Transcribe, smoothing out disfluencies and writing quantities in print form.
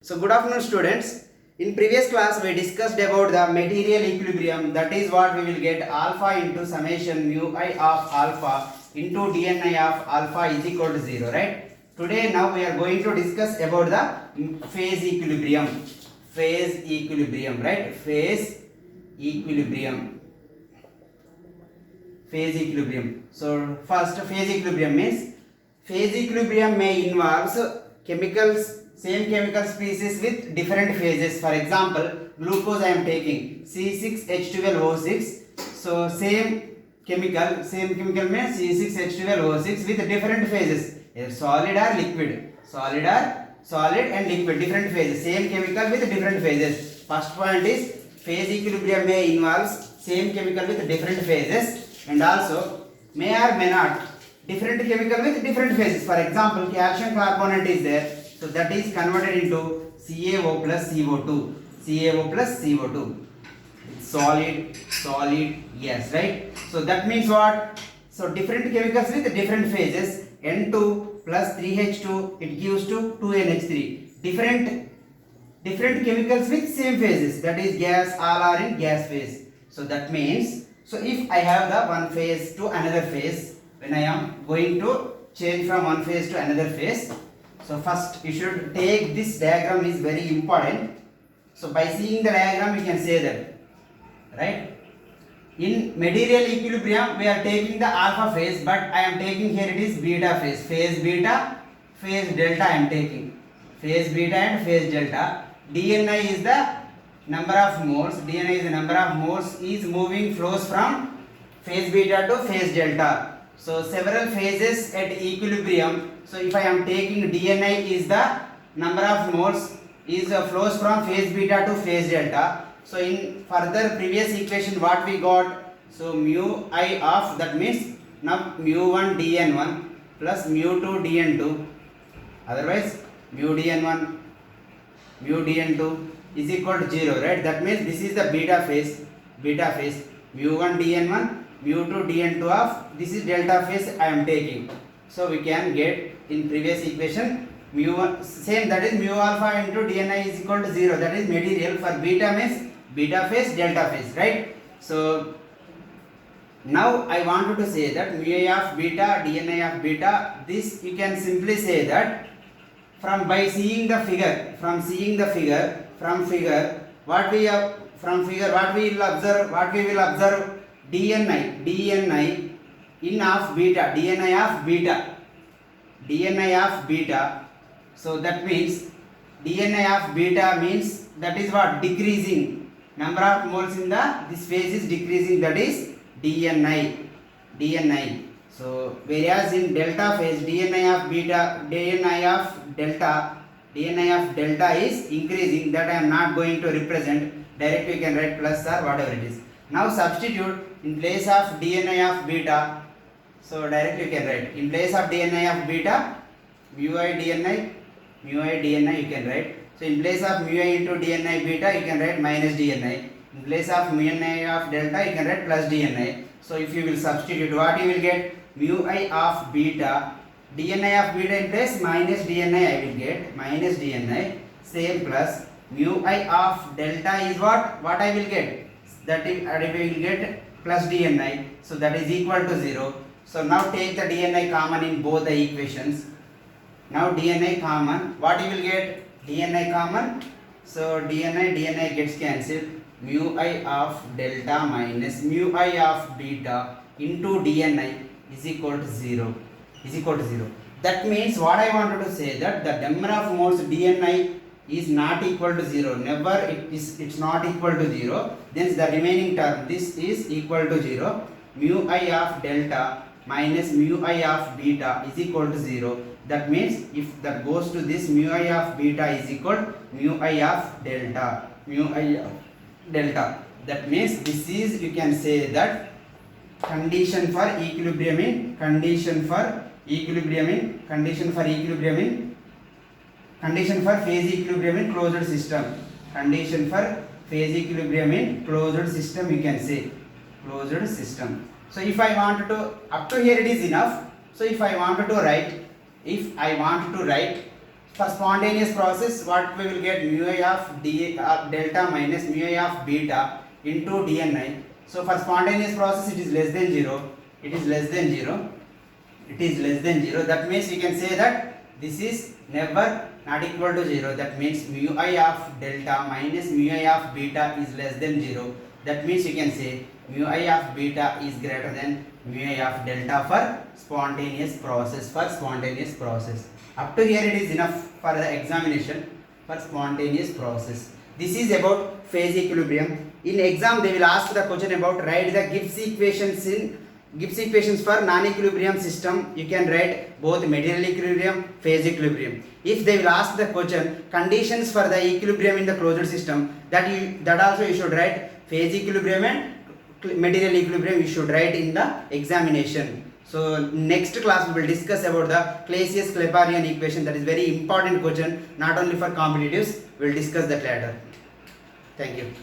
So good afternoon students. In previous class we discussed about the material equilibrium, that is what we will get alpha into summation mu I of alpha into dni of alpha is equal to 0, right? Today now we are going to discuss about the phase equilibrium. Phase equilibrium, right? Phase equilibrium. Phase equilibrium. So first, phase equilibrium means phase equilibrium may involve same chemical species with different phases. For example, glucose I am taking C6H12O6. So same chemical means C6H12O6 with different phases, either solid or liquid. Solid and liquid, different phases. Same chemical with different phases. First point is phase equilibrium may involve same chemical with different phases, and also may or may not different chemical with different phases. For example, calcium carbonate is there, so that is converted into CaO plus CO2. CaO plus CO2. Solid, yes, right? So that means what? So different chemicals with different phases. N2 plus 3H2, it gives to 2NH3. Different chemicals with same phases, that is gas, all are in gas phase. So that means, so if I have the one phase to another phase, when I am going to change from one phase to another phase, so first you should take this diagram, is very important. So by seeing the diagram you can say that, right? In material equilibrium we are taking the alpha phase, but I am taking here it is beta phase. Phase beta, phase delta I am taking. Phase beta and phase delta. dni is the number of moles. dni is the number of moles is moving flows from phase beta to phase delta. So several phases at equilibrium. So if I am taking dni is the number of moles is flows from phase beta to phase delta. So in further previous equation what we got? So mu I of, that means now mu1 dn1 plus mu2 dn2, otherwise mu dn1 mu dn2 is equal to 0, right? That means this is the beta phase. Mu1 dn1 mu2 dn2 of, this is delta phase I am taking. So we can get in previous equation mu1 same, that is mu alpha into dni is equal to 0, that is material. For beta means beta phase, delta phase, right? So now I wanted to say that mu I of beta, dni of beta, this you can simply say that by seeing the figure, what we will observe dni in of beta, dni of beta. So that means dni of beta means, that is what, decreasing number of moles in this phase is decreasing, that is dni. So whereas in delta phase dni of delta is increasing, that I am not going to represent. Directly you can write plus or whatever it is. Now substitute in place of dni of beta. So directly you can write in place of dni of beta mu I dni you can write. So in place of mu I into dni beta you can write minus dni. In place of mu I of delta you can write plus dni. So if you will substitute, what you will get? Mu I of beta, dni of beta in place minus dni I will get, minus dni, same plus mu I of delta is what I will get? That is, I will get plus dni. So that is equal to 0. So now take the dni common in both the equations. Now dni common, what you will get? dni common. So dni gets cancelled. Mu I of delta minus mu I of beta into dni is equal to 0. That means what I wanted to say, that the number of moles dni is not equal to 0. Never it's not equal to 0. Then the remaining term, this is equal to 0. Mu I of delta minus mu I of beta is equal to 0. That means if that goes to this, mu I of beta is equal to mu I of delta. That means this is, you can say that condition for equilibrium in condition for phase equilibrium in closed system. Condition for phase equilibrium in closed system, you can say closed system. So if I wanted to, up to here it is enough. So if I wanted to write for spontaneous process, what we will get mu I of delta minus mu I of beta into dni. So for spontaneous process, it is less than 0. It is less than 0. It is less than 0. That means you can say that this is never not equal to 0. That means mu I of delta minus mu I of beta is less than 0. That means you can say mu I of beta is greater than mu I of delta for spontaneous process. For spontaneous process. Up to here it is enough for the examination for spontaneous process. This is about phase equilibrium. In exam they will ask the question about write the Gibbs equations for non-equilibrium system. You can write both material equilibrium, phase equilibrium. If they will ask the question conditions for the equilibrium in the closed system, that also you should write phase equilibrium and material equilibrium. You should write in the examination. So next class we will discuss about the Clausius-Clapeyron equation. That is very important question, not only for competitives. We will discuss that later. Thank you.